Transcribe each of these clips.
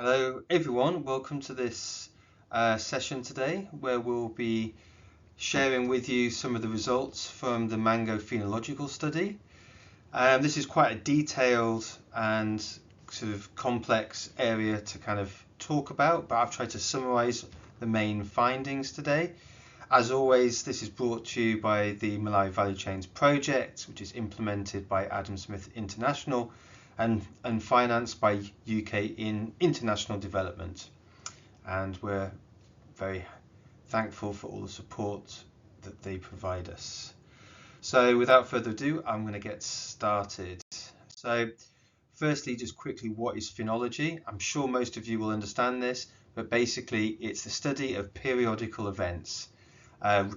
Hello everyone, welcome to this session today where we'll be sharing with you some of the results from the mango phenological study. This is quite a detailed and sort of complex area to kind of talk about, but I've tried to summarize the main findings today. As always, this is brought to you by the Malawi Value Chains Project, which is implemented by Adam Smith International and financed by UK in International Development. And we're very thankful for all the support that they provide us. So without further ado, I'm going to get started. So firstly, just quickly, what is phenology? I'm sure most of you will understand this, but basically it's the study of periodical events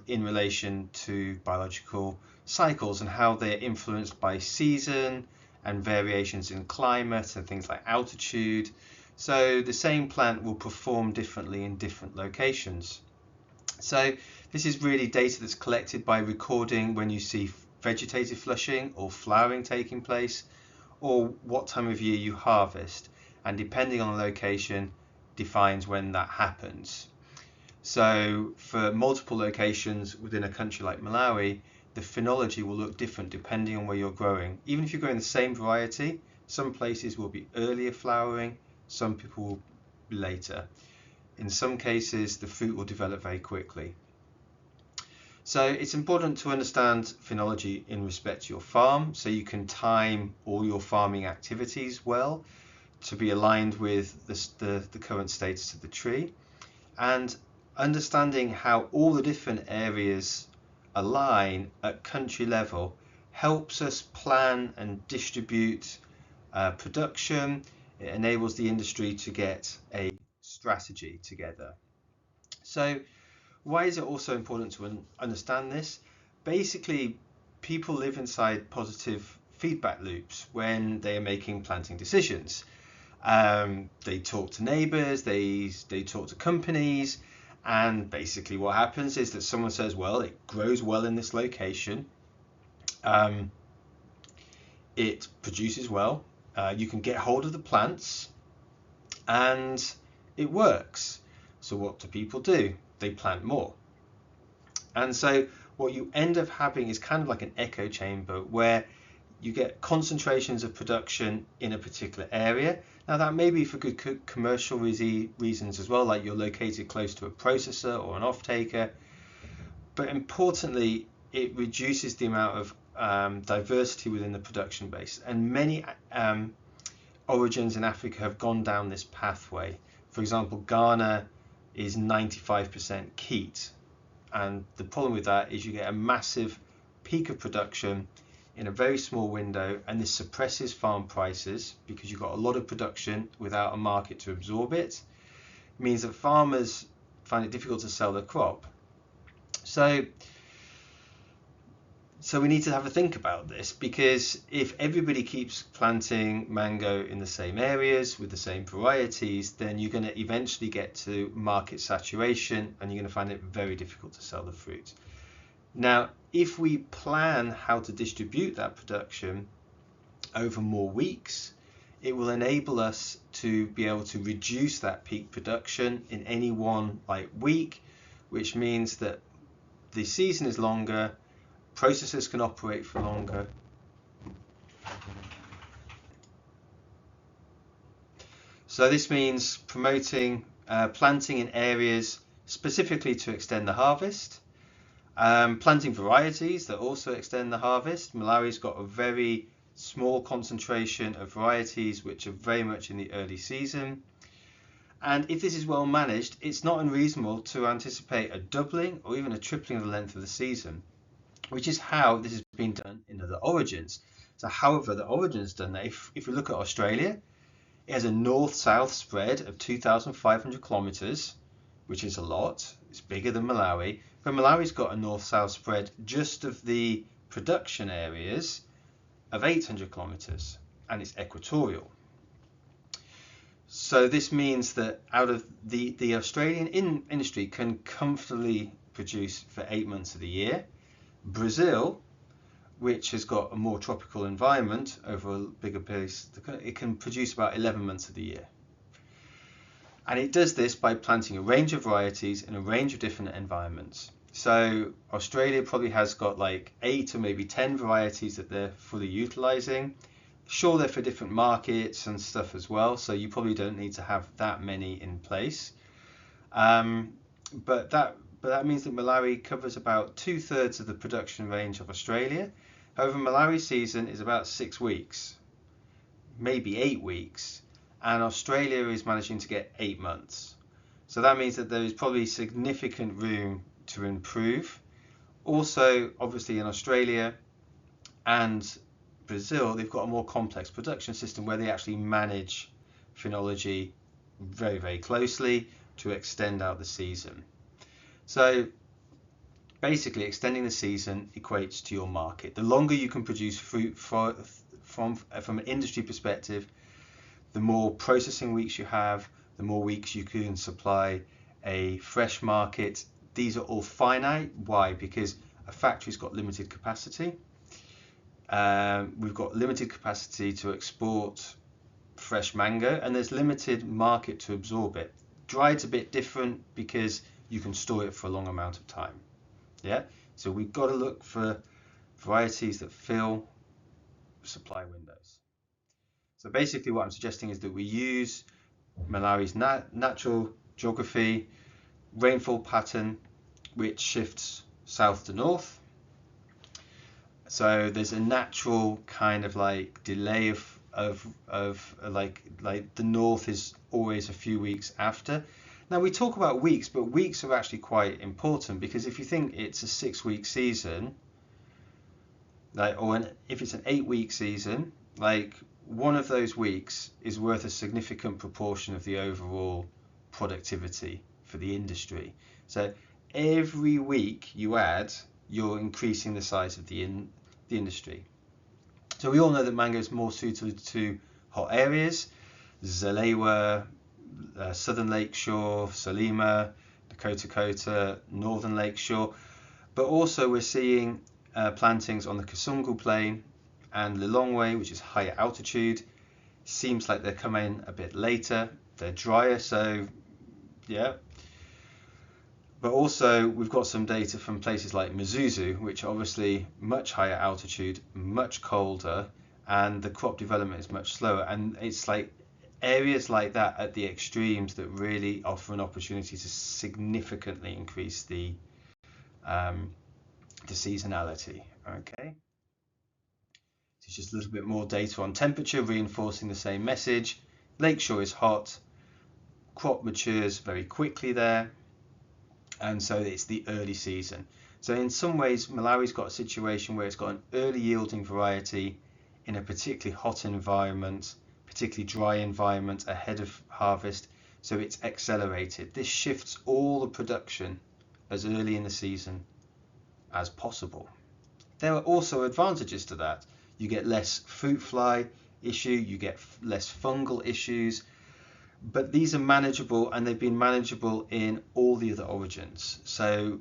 in relation to biological cycles and how they're influenced by season and variations in climate and things like altitude. So the same plant will perform differently in different locations. So this is really data that's collected by recording when you see vegetative flushing or flowering taking place, or what time of year you harvest, and depending on the location defines when that happens. So for multiple locations within a country like Malawi, the phenology will look different depending on where you're growing. Even if you're growing the same variety, some places will be earlier flowering, some people will be later. In some cases, the fruit will develop very quickly. So it's important to understand phenology in respect to your farm, so you can time all your farming activities well to be aligned with the current status of the tree. And understanding how all the different areas align at country level helps us plan and distribute production. It enables the industry to get a strategy together. So why is it also important to understand this? Basically, people live inside positive feedback loops when they are making planting decisions. They talk to neighbors, they talk to companies, and basically what happens is that someone says, well, it grows well in this location, it produces well, you can get hold of the plants, and it works. So what do people do? They plant more. And so what you end up having is kind of like an echo chamber where you get concentrations of production in a particular area. Now that may be for good commercial reasons as well, like you're located close to a processor or an off-taker, but importantly, it reduces the amount of diversity within the production base. And many origins in Africa have gone down this pathway. For example, Ghana is 95% peat, and the problem with that is you get a massive peak of production in a very small window, and this suppresses farm prices because you've got a lot of production without a market to absorb it. It means that farmers find it difficult to sell their crop. So we need to have a think about this, because if everybody keeps planting mango in the same areas with the same varieties, then you're going to eventually get to market saturation and you're going to find it very difficult to sell the fruit. Now, if we plan how to distribute that production over more weeks, it will enable us to be able to reduce that peak production in any one week, which means that the season is longer, processors can operate for longer. So this means promoting planting in areas specifically to extend the harvest. Planting varieties that also extend the harvest. Malawi's got a very small concentration of varieties which are very much in the early season. And if this is well managed, it's not unreasonable to anticipate a doubling or even a tripling of the length of the season, which is how this has been done in other origins. So however the origins done that, if we look at Australia, it has a north-south spread of 2,500 kilometers, which is a lot. It's bigger than Malawi. But Malawi's got a north-south spread just of the production areas of 800 kilometers, and it's equatorial. So this means that out of the Australian industry can comfortably produce for 8 months of the year. Brazil, which has got a more tropical environment over a bigger place, it can produce about 11 months of the year. And it does this by planting a range of varieties in a range of different environments. So Australia probably has got like 8 or maybe 10 varieties that they're fully utilizing. Sure, they're for different markets and stuff as well, so you probably don't need to have that many in place. But that means that Malawi covers about 2/3 of the production range of Australia. However, Malawi's season is about 6 weeks, maybe 8 weeks, and Australia is managing to get 8 months. So that means that there is probably significant room to improve. Also, obviously in Australia and Brazil, they've got a more complex production system where they actually manage phenology very, very closely to extend out the season. So basically, extending the season equates to your market. The longer you can produce fruit from an industry perspective, the more processing weeks you have, the more weeks you can supply a fresh market. These are all finite. Why? Because a factory's got limited capacity. We've got limited capacity to export fresh mango, and there's limited market to absorb it. Dried's a bit different because you can store it for a long amount of time. Yeah, so we've got to look for varieties that fill supply windows. So basically what I'm suggesting is that we use Malawi's natural geography, rainfall pattern, which shifts south to north. So there's a natural kind of like delay of like the north is always a few weeks after. Now we talk about weeks, but weeks are actually quite important, because if you think it's a 6-week season, if it's an 8-week season, like one of those weeks is worth a significant proportion of the overall productivity for the industry. So every week you add, you're increasing the size of the industry. So we all know that mango is more suited to hot areas, Zalewa, Southern Lakeshore, Salima, Dakota, Northern Lakeshore, but also we're seeing plantings on the Kasungu Plain and Lilongwe, which is higher altitude. Seems like they're coming a bit later. They're drier, so yeah. But also we've got some data from places like Mzuzu, which are obviously much higher altitude, much colder, and the crop development is much slower. And it's like areas like that at the extremes that really offer an opportunity to significantly increase the seasonality. Okay, so just a little bit more data on temperature, reinforcing the same message. Lakeshore is hot, crop matures very quickly there, and so it's the early season. So in some ways Malawi's got a situation where it's got an early yielding variety in a particularly hot environment, particularly dry environment ahead of harvest, so it's accelerated. This shifts all the production as early in the season as possible. There are also advantages to that. You get less fruit fly issue, you get less fungal issues, but these are manageable, and they've been manageable in all the other origins. So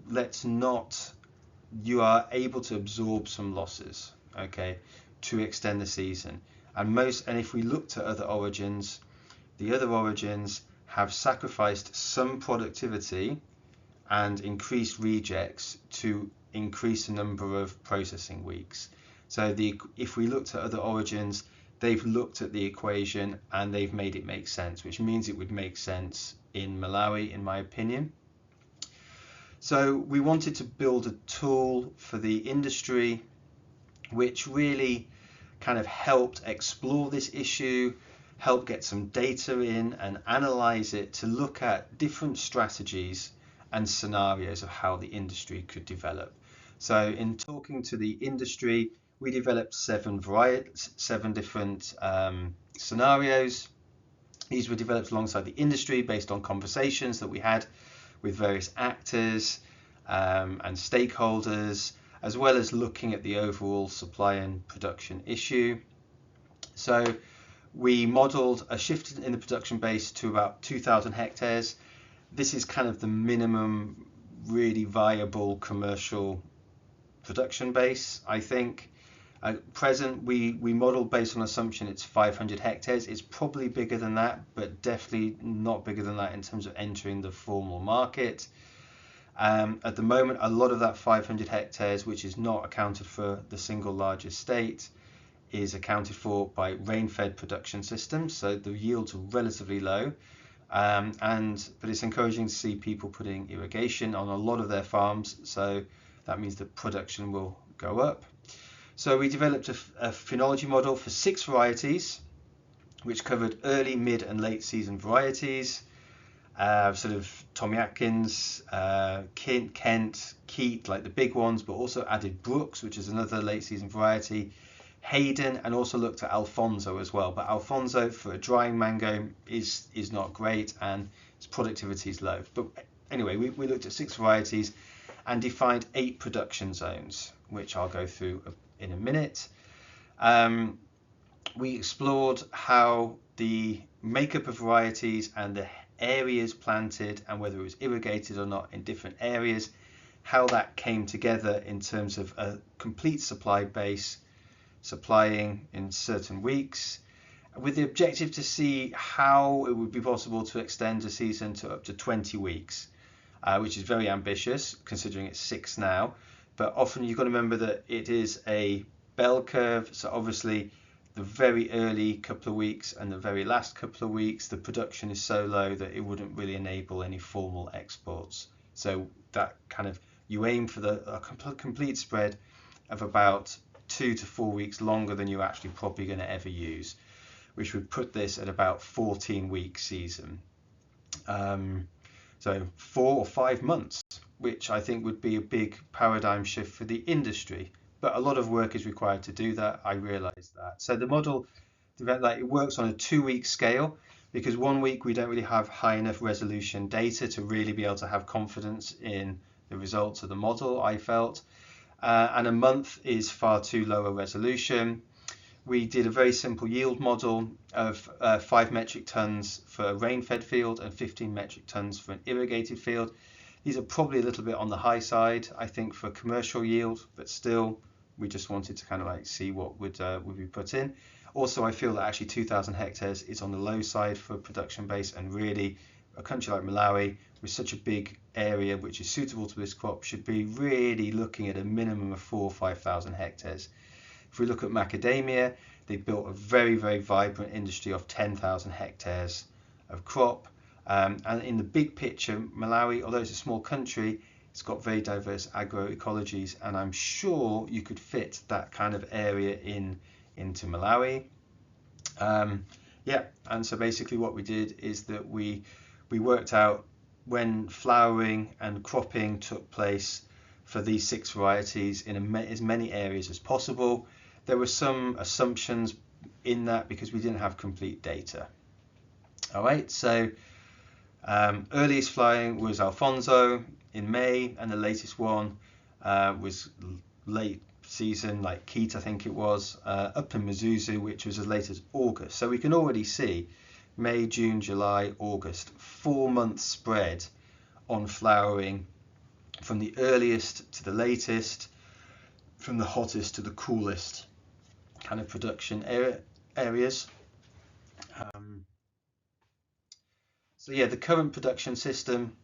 you are able to absorb some losses, okay, to extend the season. And if we looked at other origins, the other origins have sacrificed some productivity and increased rejects to increase the number of processing weeks. So if we looked at other origins, they've looked at the equation and they've made it make sense, which means it would make sense in Malawi, in my opinion. So we wanted to build a tool for the industry which really kind of helped explore this issue, help get some data in and analyze it to look at different strategies and scenarios of how the industry could develop. So in talking to the industry, we developed 7 different scenarios. These were developed alongside the industry based on conversations that we had with various actors and stakeholders, as well as looking at the overall supply and production issue. So we modeled a shift in the production base to about 2,000 hectares. This is kind of the minimum really viable commercial production base, I think. At present, we model based on assumption it's 500 hectares. It's probably bigger than that, but definitely not bigger than that in terms of entering the formal market. At the moment, a lot of that 500 hectares, which is not accounted for the single largest state, is accounted for by rain-fed production systems, so the yields are relatively low. But it's encouraging to see people putting irrigation on a lot of their farms, so that means the production will go up. So we developed a phenology model for 6 varieties, which covered early, mid and late season varieties, sort of Tommy Atkins, Kent, Keat, like the big ones, but also added Brooks, which is another late season variety, Hayden, and also looked at Alfonso as well. But Alfonso for a drying mango is not great and its productivity is low. But anyway, we looked at 6 varieties and defined 8 production zones, which I'll go through in a minute. We explored how the makeup of varieties and the areas planted and whether it was irrigated or not in different areas, how that came together in terms of a complete supply base supplying in certain weeks, with the objective to see how it would be possible to extend a season to up to 20 weeks, which is very ambitious considering it's 6 now. But often you've got to remember that it is a bell curve, so obviously the very early couple of weeks and the very last couple of weeks, the production is so low that it wouldn't really enable any formal exports. So that kind of, you aim for a complete spread of about 2 to 4 weeks longer than you're actually probably going to ever use, which would put this at about 14-week season. So 4 or 5 months, which I think would be a big paradigm shift for the industry. But a lot of work is required to do that. I realise that. So the model, it works on a 2-week scale, because 1 week we don't really have high enough resolution data to really be able to have confidence in the results of the model, I felt. And a month is far too low a resolution. We did a very simple yield model of 5 metric tons for a rain-fed field and 15 metric tons for an irrigated field. These are probably a little bit on the high side, I think, for commercial yield, but still, we just wanted to kind of like see what would be put in. Also, I feel that actually 2,000 hectares is on the low side for production base, and really a country like Malawi with such a big area which is suitable to this crop should be really looking at a minimum of 4,000 or 5,000 hectares. If we look at macadamia, they built a very, very vibrant industry of 10,000 hectares of crop. And in the big picture, Malawi, although it's a small country, it's got very diverse agroecologies, and I'm sure you could fit that kind of area into Malawi. And so basically what we did is that we worked out when flowering and cropping took place for these 6 varieties in as many areas as possible. There were some assumptions in that because we didn't have complete data. All right, so earliest flowering was Alfonso in May, and the latest one was late season, like Keat, I think it was, up in Mzuzu, which was as late as August. So we can already see May, June, July, August, 4-month spread on flowering from the earliest to the latest, from the hottest to the coolest kind of production areas. So yeah, the current production system,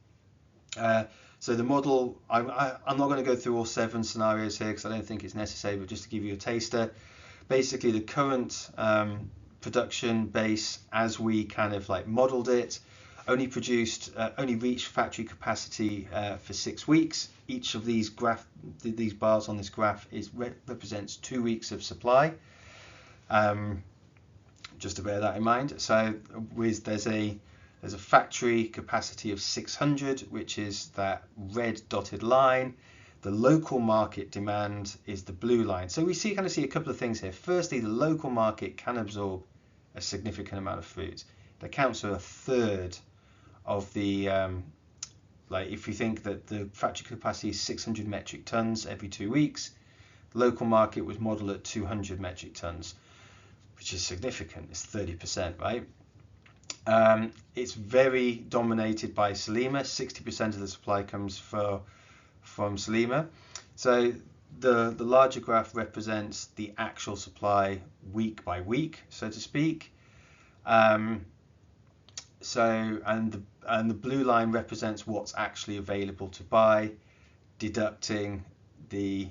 so the model, I'm not going to go through all 7 scenarios here because I don't think it's necessary, but just to give you a taster, basically the current production base as we kind of like modeled it only reached factory capacity for 6 weeks. Each of these bars on this graph represents 2 weeks of supply. Just to bear that in mind. So there's a factory capacity of 600, which is that red dotted line. The local market demand is the blue line. So we kind of see a couple of things here. Firstly, the local market can absorb a significant amount of fruit. It accounts for 1/3 of the, if you think that the factory capacity is 600 metric tons every 2 weeks, the local market was modeled at 200 metric tons, which is significant. It's 30%, right? It's very dominated by Salima. 60% of the supply comes from Salima. So the larger graph represents the actual supply week by week, so to speak. And the blue line represents what's actually available to buy, deducting the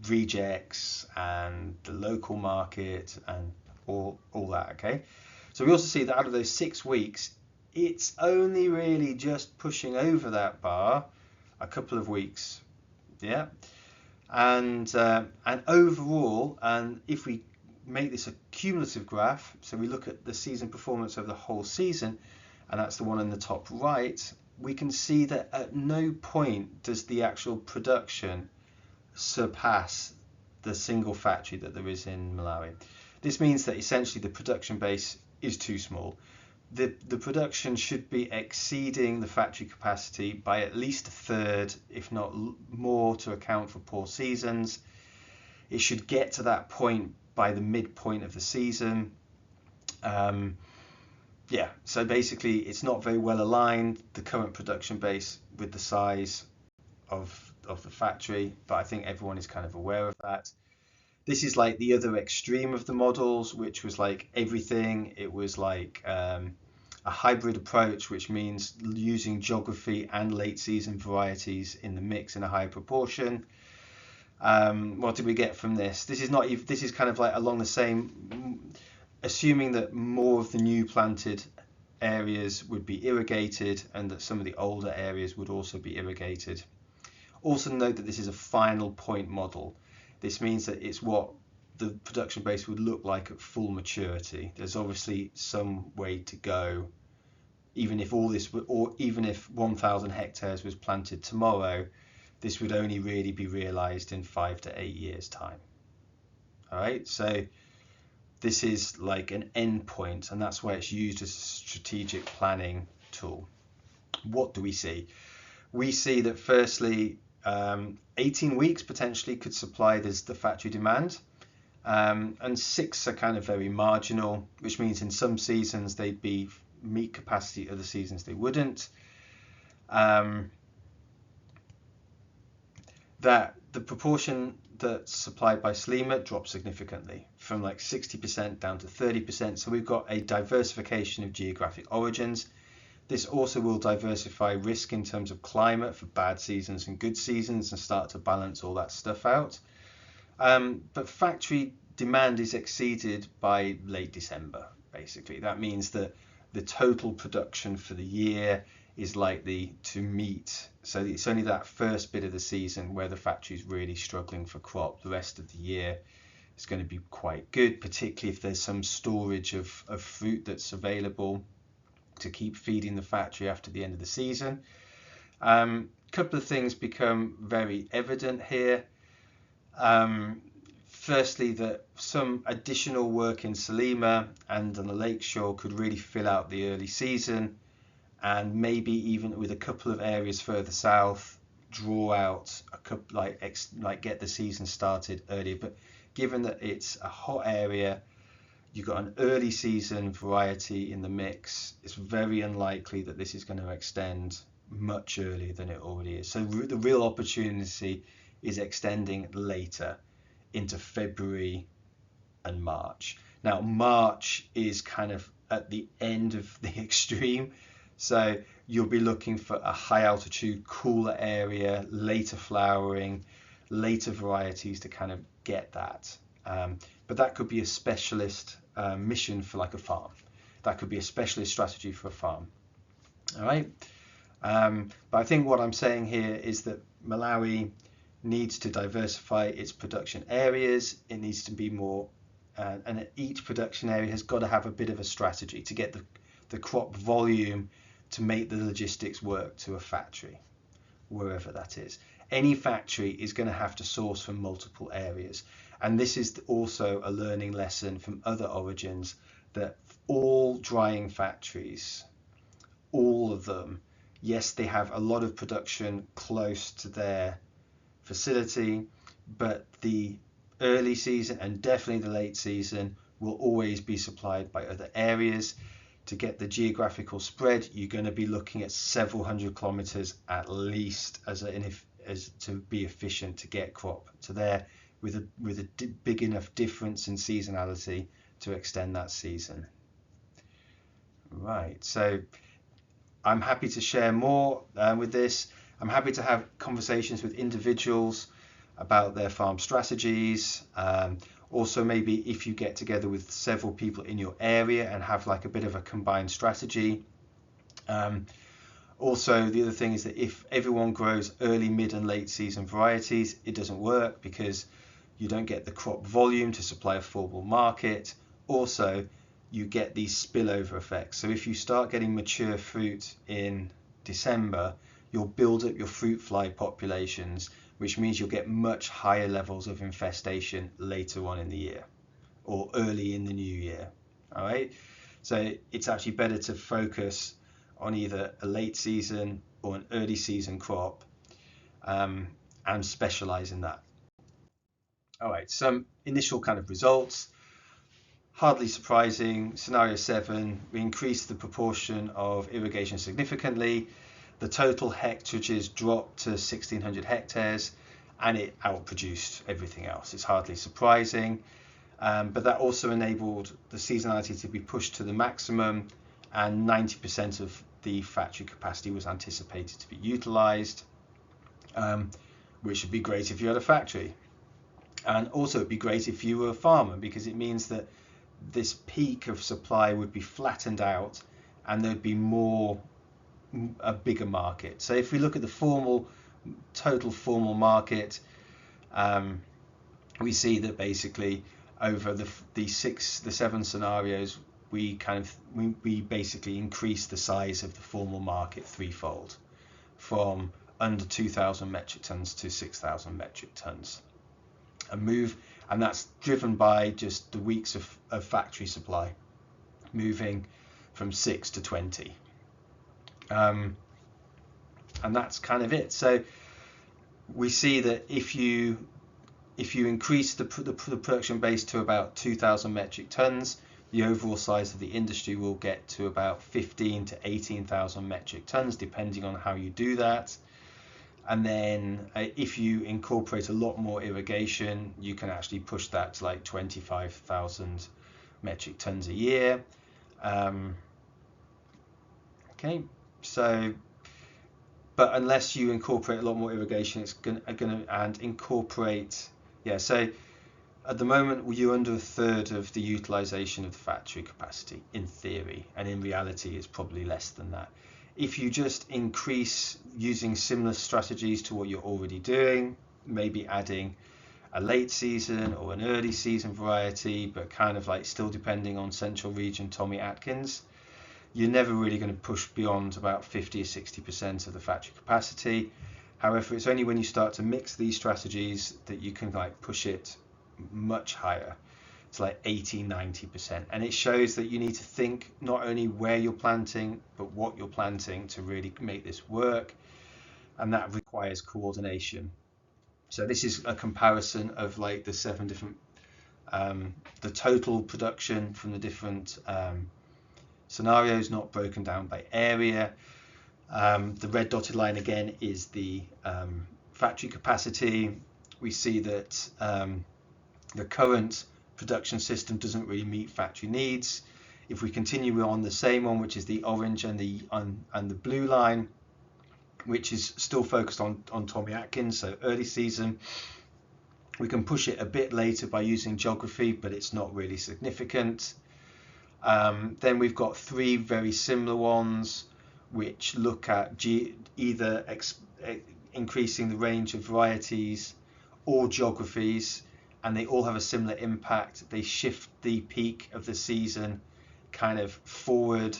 rejects and the local market and all that. Okay, so we also see that out of those 6 weeks, it's only really just pushing over that bar a couple of weeks. Yeah, and overall, and if we make this a cumulative graph, so we look at the season performance over the whole season, and that's the one in the top right, we can see that at no point does the actual production surpass the single factory that there is in Malawi. This means that essentially the production base is too small. The production should be exceeding the factory capacity by at least a third, if not more, to account for poor seasons. It should get to that point by the midpoint of the season. Yeah, so basically it's not very well aligned, the current production base, with the size of the factory, but I think everyone is kind of aware of that. This is like the other extreme of the models, which was like everything. It was like a hybrid approach, which means using geography and late season varieties in the mix in a higher proportion. What did we get from this? This is kind of like along the same, assuming that more of the new planted areas would be irrigated and that some of the older areas would also be irrigated. Also note that this is a final point model. This means that it's what the production base would look like at full maturity. There's obviously some way to go. Even if even if 1,000 hectares was planted tomorrow, this would only really be realized in 5 to 8 years' time. All right, so this is like an end point, and that's why it's used as a strategic planning tool. What do we see? We see that firstly, 18 weeks potentially could supply the factory demand, and 6 are kind of very marginal, which means in some seasons they'd be meet capacity, other seasons they wouldn't. That the proportion that's supplied by SLEMA drops significantly from like 60% down to 30%. So we've got a diversification of geographic origins. This also will diversify risk in terms of climate for bad seasons and good seasons and start to balance all that stuff out. But factory demand is exceeded by late December, basically. That means that the total production for the year is likely to meet. So it's only that first bit of the season where the factory is really struggling for crop. The rest of the year is going to be quite good, particularly if there's some storage of fruit that's available to keep feeding the factory after the end of the season. Couple of things become very evident here. Firstly, that some additional work in Salima and on the lakeshore could really fill out the early season, and maybe even with a couple of areas further south, draw out a couple, like get the season started earlier. But given that it's a hot area, you've got an early season variety in the mix, it's very unlikely that this is going to extend much earlier than it already is. So the real opportunity is extending later into February and March. Now, March is kind of at the end of the extreme. So you'll be looking for a high altitude, cooler area, later flowering, later varieties to kind of get that. But that could be a specialist mission for like a farm. That could be a specialist strategy for a farm. All right. But I think what I'm saying here is that Malawi needs to diversify its production areas. It needs to be more, and each production area has got to have a bit of a strategy to get the crop volume to make the logistics work to a factory, wherever that is. Any factory is going to have to source from multiple areas. And this is also a learning lesson from other origins, that all drying factories, all of them, yes, they have a lot of production close to their facility, but the early season and definitely the late season will always be supplied by other areas. To get the geographical spread, you're going to be looking at several hundred kilometers at least as as to be efficient to get crop to there with a big enough difference in seasonality to extend that season. Right, so I'm happy to share more with this. I'm happy to have conversations with individuals about their farm strategies. Also, maybe if you get together with several people in your area and have like a bit of a combined strategy. Also, the other thing is that if everyone grows early, mid and late season varieties, it doesn't work because you don't get the crop volume to supply a formal market. Also, you get these spillover effects. So if you start getting mature fruit in December, you'll build up your fruit fly populations, which means you'll get much higher levels of infestation later on in the year or early in the new year. All right. So it's actually better to focus on either a late season or an early season crop and specialize in that. All right, some initial kind of results. Hardly surprising, scenario 7, we increased the proportion of irrigation significantly. The total hectareage dropped to 1,600 hectares and it outproduced everything else. It's hardly surprising, but that also enabled the seasonality to be pushed to the maximum, and 90% of the factory capacity was anticipated to be utilized, which would be great if you had a factory. And also it'd be great if you were a farmer, because it means that this peak of supply would be flattened out and there'd be a bigger market. So if we look at the total formal market, we see that basically over the 7 scenarios, we basically increase the size of the formal market threefold, from under 2,000 metric tons to 6,000 metric tons. And that's driven by just the weeks of factory supply moving from 6 to 20. And that's kind of it. So we see that if you increase the production base to about 2,000 metric tons, the overall size of the industry will get to about 15 to 18,000 metric tons, depending on how you do that. And then if you incorporate a lot more irrigation, you can actually push that to like 25,000 metric tons a year. Okay, so, but unless you incorporate a lot more irrigation, it's gonna incorporate, yeah, so at the moment you're under a third of the utilization of the factory capacity in theory, and in reality it's probably less than that. If you just increase using similar strategies to what you're already doing, maybe adding a late season or an early season variety, but kind of like still depending on central region Tommy Atkins, you're never really going to push beyond about 50 or 60% of the factory capacity. However, it's only when you start to mix these strategies that you can like push it much higher. It's like 80, 90%. And it shows that you need to think not only where you're planting, but what you're planting to really make this work. And that requires coordination. So this is a comparison of like the 7 different, the total production from the different scenarios, not broken down by area. The red dotted line again is the factory capacity. We see that the current production system doesn't really meet factory needs. If we continue on the same one, which is the orange and the blue line, which is still focused on Tommy Atkins, so early season, we can push it a bit later by using geography, but it's not really significant. Then we've got 3 very similar ones which look at either increasing the range of varieties or geographies, and they all have a similar impact. They shift the peak of the season kind of forward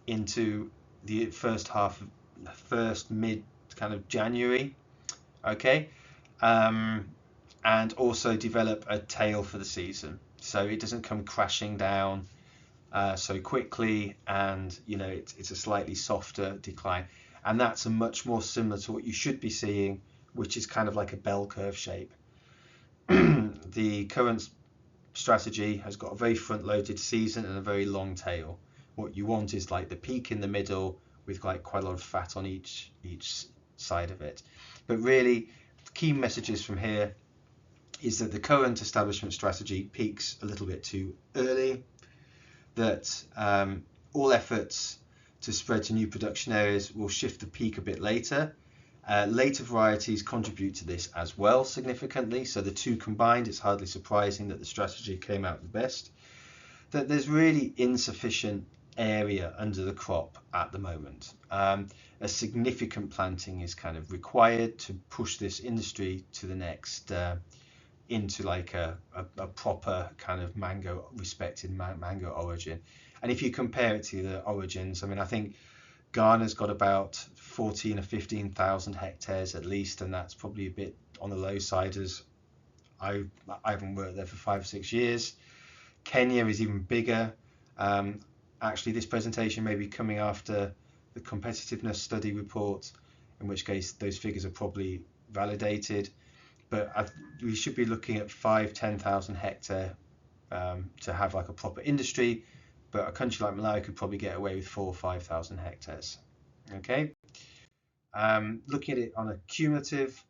into the first mid kind of January, okay, and also develop a tail for the season, so it doesn't come crashing down so quickly, and you know it's a slightly softer decline, and that's a much more similar to what you should be seeing, which is kind of like a bell curve shape. The current strategy has got a very front-loaded season and a very long tail. What you want is like the peak in the middle with like quite a lot of fat on each side of it. But really, key messages from here is that the current establishment strategy peaks a little bit too early, that all efforts to spread to new production areas will shift the peak a bit later. Later varieties contribute to this as well significantly, so the two combined, it's hardly surprising that the strategy came out the best. That there's really insufficient area under the crop at the moment. A significant planting is kind of required to push this industry to the next, into like a proper kind of mango respected mango origin. And if you compare it to the origins, I mean, I think Ghana's got about 14 or 15,000 hectares at least, and that's probably a bit on the low side as I haven't worked there for 5 or 6 years. Kenya is even bigger. Actually, this presentation may be coming after the competitiveness study report, in which case those figures are probably validated. But we should be looking at 5,000-10,000 hectare to have like a proper industry. But a country like Malawi could probably get away with 4,000 or 5,000 hectares. Okay. Looking at it on a cumulative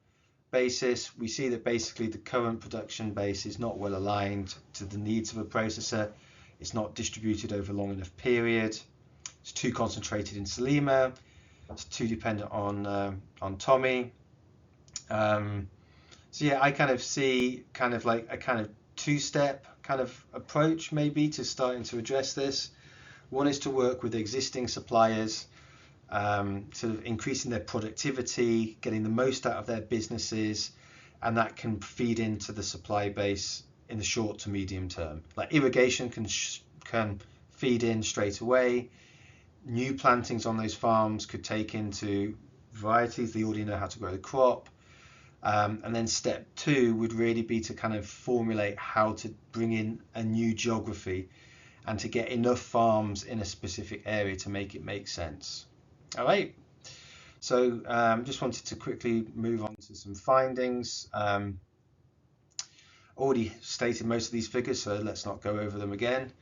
basis, we see that basically the current production base is not well aligned to the needs of a processor. It's not distributed over a long enough period. It's too concentrated in Salima. It's too dependent on Tommy. So yeah, I kind of see kind of like a kind of two-step kind of approach maybe to starting to address this. One is to work with existing suppliers, sort of increasing their productivity, getting the most out of their businesses, and that can feed into the supply base in the short to medium term. Like irrigation can feed in straight away. New plantings on those farms could take into varieties they already know how to grow the crop. And then step 2 would really be to kind of formulate how to bring in a new geography and to get enough farms in a specific area to make it make sense. All right. So just wanted to quickly move on to some findings. Already stated most of these figures, so let's not go over them again.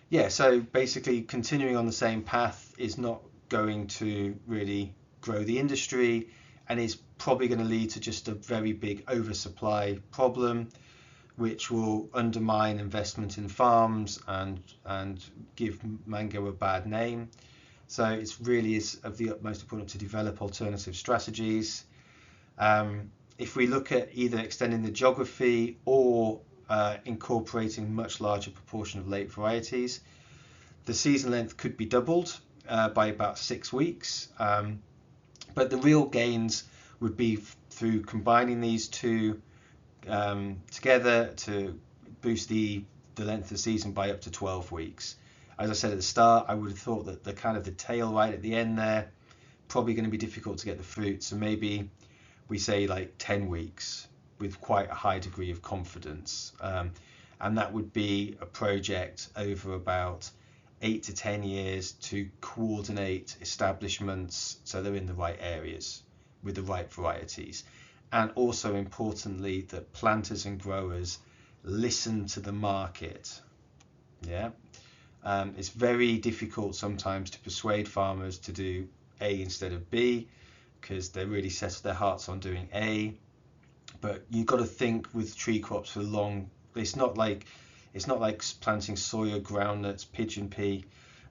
Yeah, so basically continuing on the same path is not going to really grow the industry, and is probably going to lead to just a very big oversupply problem, which will undermine investment in farms and give mango a bad name. So it really is of the utmost importance to develop alternative strategies. If we look at either extending the geography or incorporating much larger proportion of late varieties, the season length could be doubled by about 6 weeks. But the real gains would be through combining these two together to boost the length of the season by up to 12 weeks. As I said at the start, I would have thought that the kind of the tail right at the end there, probably going to be difficult to get the fruit. So maybe we say like 10 weeks with quite a high degree of confidence. And that would be a project over about 8 to 10 years to coordinate establishments so they're in the right areas with the right varieties. And also importantly, that planters and growers listen to the market. Yeah, it's very difficult sometimes to persuade farmers to do A instead of B because they're really set their hearts on doing A. But you've got to think with tree crops for long. It's not like planting soya, groundnuts, pigeon pea,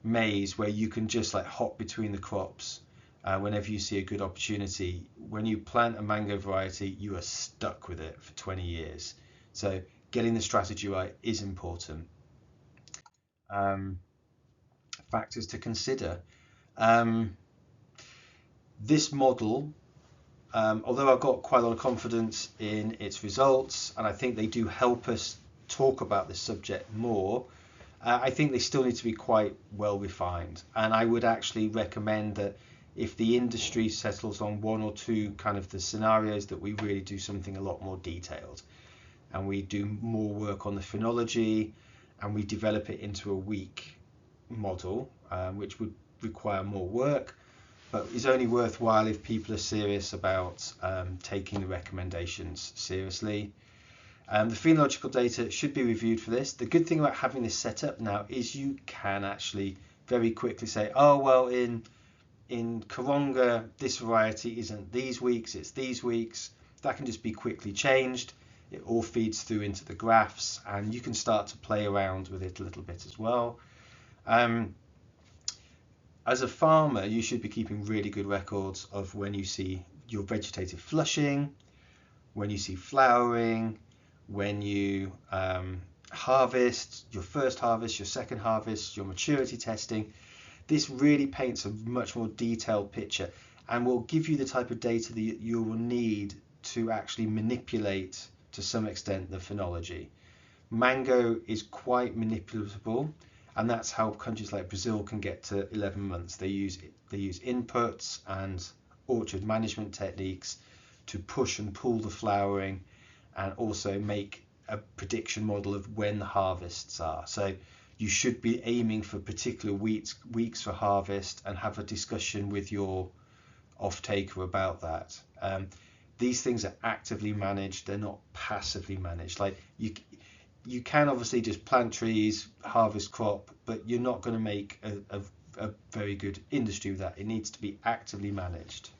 maize, where you can just like hop between the crops whenever you see a good opportunity. When you plant a mango variety, you are stuck with it for 20 years. So getting the strategy right is important. Factors to consider. This model, although I've got quite a lot of confidence in its results, and I think they do help us talk about this subject more, I think they still need to be quite well refined. And I would actually recommend that if the industry settles on 1 or 2 kind of the scenarios, that we really do something a lot more detailed, and we do more work on the phenology, and we develop it into a weak model, which would require more work, but is only worthwhile if people are serious about taking the recommendations seriously. The phenological data should be reviewed for this. The good thing about having this set up now is you can actually very quickly say, oh well, in in Karonga, this variety isn't these weeks, it's these weeks. That can just be quickly changed. It all feeds through into the graphs, and you can start to play around with it a little bit as well. As a farmer, you should be keeping really good records of when you see your vegetative flushing, when you see flowering, when you harvest, your first harvest, your second harvest, your maturity testing. This really paints a much more detailed picture and will give you the type of data that you will need to actually manipulate to some extent the phenology. Mango is quite manipulatable, and that's how countries like Brazil can get to 11 months. They use inputs and orchard management techniques to push and pull the flowering, and also make a prediction model of when the harvests are. So you should be aiming for particular weeks for harvest, and have a discussion with your off-taker about that. These things are actively managed, they're not passively managed. Like you can obviously just plant trees, harvest crop, but you're not going to make a very good industry with that. It needs to be actively managed.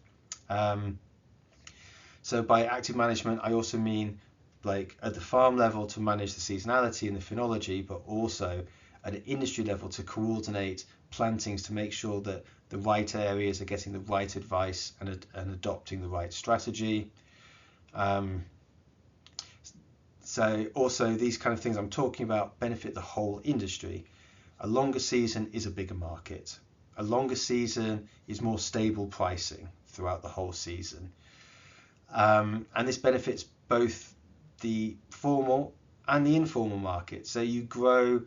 So by active management, I also mean like at the farm level to manage the seasonality and the phenology, but also at an industry level to coordinate plantings to make sure that the right areas are getting the right advice and adopting the right strategy. So also these kind of things I'm talking about benefit the whole industry. A longer season is a bigger market. A longer season is more stable pricing throughout the whole season. And this benefits both the formal and the informal market. So you grow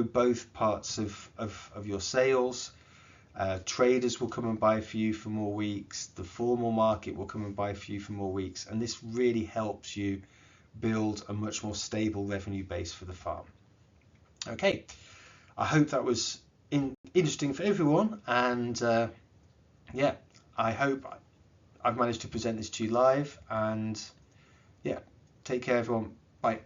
both parts of your sales. Traders will come and buy for you for more weeks. The formal market will come and buy for you for more weeks. And this really helps you build a much more stable revenue base for the farm. Okay, I hope that was interesting for everyone, and yeah, I hope I've managed to present this to you live, and yeah, take care everyone, bye.